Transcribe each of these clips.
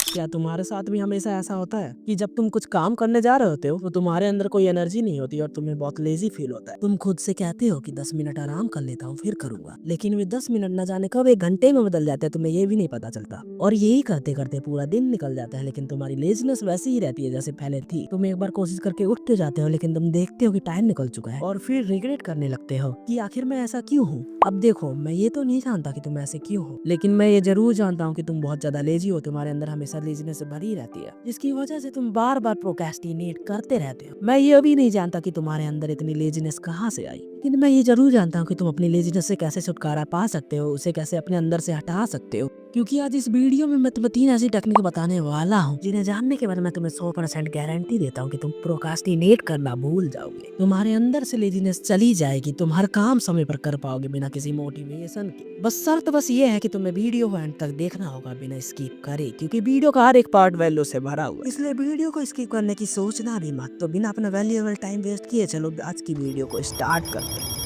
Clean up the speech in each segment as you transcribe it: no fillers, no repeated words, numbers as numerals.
क्या तुम्हारे साथ भी हमेशा ऐसा होता है कि जब तुम कुछ काम करने जा रहे होते हो तो तुम्हारे अंदर कोई एनर्जी नहीं होती और तुम्हें बहुत लेजी फील होता है? तुम खुद से कहते हो कि 10 मिनट आराम कर लेता हूँ फिर करूंगा, लेकिन वे 10 मिनट न जाने कब 1 घंटे में बदल जाते हैं, तुम्हें ये भी नहीं पता चलता। और यही करते करते पूरा दिन निकल जाता है, लेकिन तुम्हारी लेजीनेस वैसी ही रहती है जैसे पहले थी। तुम एक बार कोशिश करके उठते जाते हो, लेकिन तुम देखते हो कि टाइम निकल चुका है और फिर रिग्रेट करने लगते हो कि आखिर मैं ऐसा क्यों हूँ। अब देखो, मैं ये तो नहीं जानता कि तुम ऐसे क्यों हो, लेकिन मैं ये जरूर जानता हूँ कि तुम बहुत ज्यादा लेजी हो। तुम्हारे अंदर हमेशा लेजीनेस भरी रहती है, जिसकी वजह से तुम बार बार प्रोक्रेस्टिनेट करते रहते हो। मैं ये भी नहीं जानता कि तुम्हारे अंदर इतनी लेजीनेस कहाँ से आई, लेकिन मैं ये जरूर जानता हूँ कि तुम अपनी लेजीनेस से कैसे छुटकारा पा सकते हो, उसे कैसे अपने अंदर से हटा सकते हो। क्योंकि आज इस वीडियो में मैं तुम्हें 3 ऐसी टेक्निक बताने वाला हूँ जिन्हें जानने के बाद मैं तुम्हें 100% गारंटी देता हूँ कि तुम प्रोक्रास्टिनेट करना भूल जाओगे। तुम्हारे अंदर से लेजीनेस चली जाएगी, तुम हर काम समय पर कर पाओगे बिना किसी मोटिवेशन के। बस शर्त बस ये है कि तुम्हें वीडियो को एंड तक देखना होगा बिना स्किप करे, क्योंकि वीडियो का हर एक पार्ट वैल्यू से भरा हुआ है, इसलिए वीडियो को स्किप करने की सोचना भी मत। तो बिना अपना वैल्यूएबल टाइम वेस्ट किए चलो आज की वीडियो को स्टार्ट करते हैं।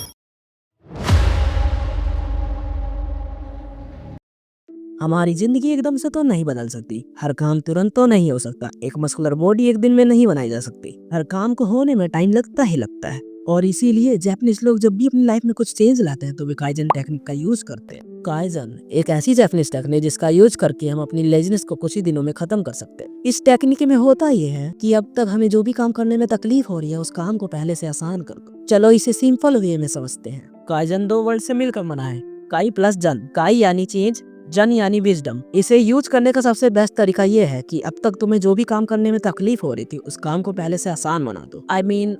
हमारी जिंदगी एकदम से तो नहीं बदल सकती, हर काम तुरंत तो नहीं हो सकता, एक मस्कुलर बॉडी एक दिन में नहीं बनाई जा सकती, हर काम को होने में टाइम लगता ही लगता है। और इसीलिए जापानीज लोग जब भी अपनी लाइफ में कुछ चेंज लाते हैं तो वे काइजन टेक्निक का यूज करते हैं। काइजन एक ऐसी जापानीज टेक्निक जिसका यूज करके हम अपनी लेजीनेस को कुछ ही दिनों में खत्म कर सकते हैं। इस टेक्निक में होता यह है कि अब तक हमें जो भी काम करने में तकलीफ हो रही है उस काम को पहले से आसान कर दो। चलो इसे सिंपल वे में समझते हैं। काइजन 2 वर्ड से मिलकर बना है, काई प्लस जन। काई यानी चेंज, जन यानी विजडम। इसे यूज करने का सबसे बेस्ट तरीका ये है कि अब तक तुम्हें जो भी काम करने में तकलीफ हो रही थी उस काम को पहले से आसान बना दो।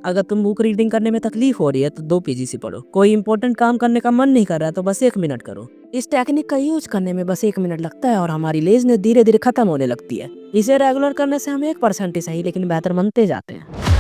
अगर तुम बुक रीडिंग करने में तकलीफ हो रही है तो 2 पेज से पढ़ो। कोई इंपॉर्टेंट काम करने का मन नहीं कर रहा है तो बस 1 मिनट करो। इस टेक्निक का यूज करने में बस 1 मिनट लगता है और हमारी लेजीनेस धीरे धीरे खत्म होने लगती है। इसे रेगुलर करने से हम 1% ही सही लेकिन बेहतर बनते जाते हैं।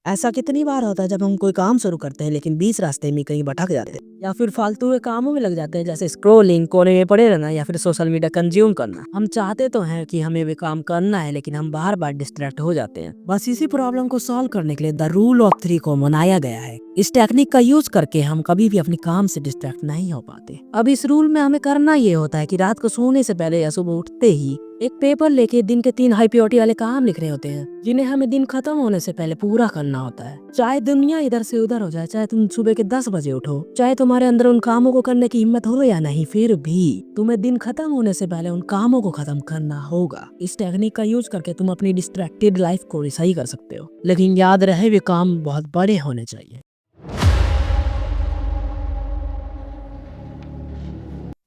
ऐसा कितनी बार होता है जब हम कोई काम शुरू करते हैं लेकिन बीच रास्ते में कहीं भटक जाते हैं या फिर फालतू के कामों में लग जाते हैं, जैसे स्क्रोलिंग, कोने में पड़े रहना या फिर सोशल मीडिया कंज्यूम करना। हम चाहते तो हैं कि हमें भी काम करना है, लेकिन हम बार बार डिस्ट्रैक्ट हो जाते हैं। बस इसी प्रॉब्लम को सॉल्व करने के लिए द रूल ऑफ 3 को बनाया गया है। इस टेक्निक का यूज करके हम कभी भी अपने काम से डिस्ट्रैक्ट नहीं हो पाते। अब इस रूल में हमें करना ये होता है कि रात को सोने से पहले या सुबह उठते ही एक पेपर लेके दिन के 3 हाई प्रायोरिटी वाले काम लिख रहे होते हैं जिन्हें हमें दिन खत्म होने से पहले पूरा करना होता है। चाहे दुनिया इधर से उधर हो जाए, चाहे तुम सुबह के 10 बजे उठो, चाहे तुम्हारे अंदर उन कामों को करने की हिम्मत हो या नहीं, फिर भी तुम्हें दिन खत्म होने से पहले उन कामों को खत्म करना होगा। इस टेक्निक का यूज करके तुम अपनी डिस्ट्रैक्टेड लाइफ को सही कर सकते हो, लेकिन याद रहे वे काम बहुत बड़े होने चाहिए।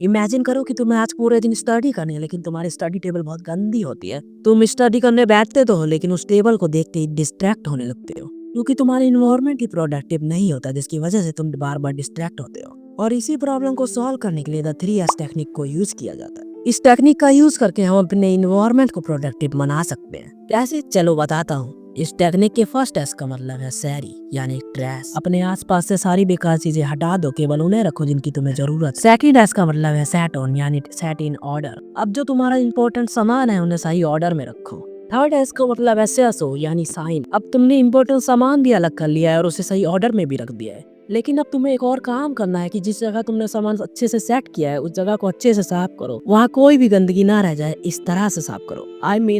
इमेजिन करो कि तुम्हें आज पूरे दिन स्टडी करनी है, लेकिन तुम्हारी स्टडी टेबल बहुत गंदी होती है। तुम स्टडी करने बैठते तो हो, लेकिन उस टेबल को देखते ही डिस्ट्रैक्ट होने लगते हो, क्योंकि तुम्हारा इन्वायरमेंट ही प्रोडक्टिव नहीं होता, जिसकी वजह से तुम बार बार डिस्ट्रैक्ट होते हो। और इसी प्रॉब्लम को सॉल्व करने के लिए द 3S टेक्निक को यूज किया जाता है। इस टेक्निक का यूज करके हम अपने इन्वायरमेंट को प्रोडक्टिव बना सकते हैं। कैसे, चलो बताता हूँ। इस टेक्निक के फर्स्ट एस का मतलब है सैरी यानी ट्रैश। अपने आसपास से सारी बेकार चीजें हटा दो, केवल उन्हें रखो जिनकी तुम्हें जरूरत। सेकंड एस का मतलब है सेट ऑन यानी सेट इन ऑर्डर। अब जो तुम्हारा इंपॉर्टेंट सामान है उन्हें सही ऑर्डर में रखो। थर्ड एस का मतलब है सेसो यानी साइन। अब तुमने इंपॉर्टेंट सामान भी अलग कर लिया है और उसे सही ऑर्डर में भी रख दिया है, लेकिन अब तुम्हें एक और काम करना है कि जिस जगह तुमने सामान अच्छे से सेट किया है उस जगह को अच्छे से साफ करो। वहाँ कोई भी गंदगी ना रह जाए, इस तरह से साफ करो।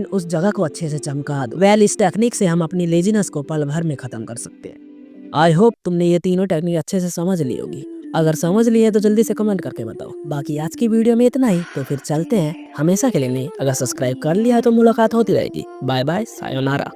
उस जगह को अच्छे से चमका दो। इस टेक्निक से हम अपनी लेजीनेस को पल भर में खत्म कर सकते हैं। आई होप तुमने ये तीनों टेक्निक अच्छे से समझ ली होगी। अगर समझ लिए तो जल्दी से कमेंट करके बताओ। बाकी आज की वीडियो में इतना ही, तो फिर चलते हैं। हमेशा के लिए नहीं, अगर सब्सक्राइब कर लिया है तो मुलाकात होती रहेगी। Bye bye, sayonara.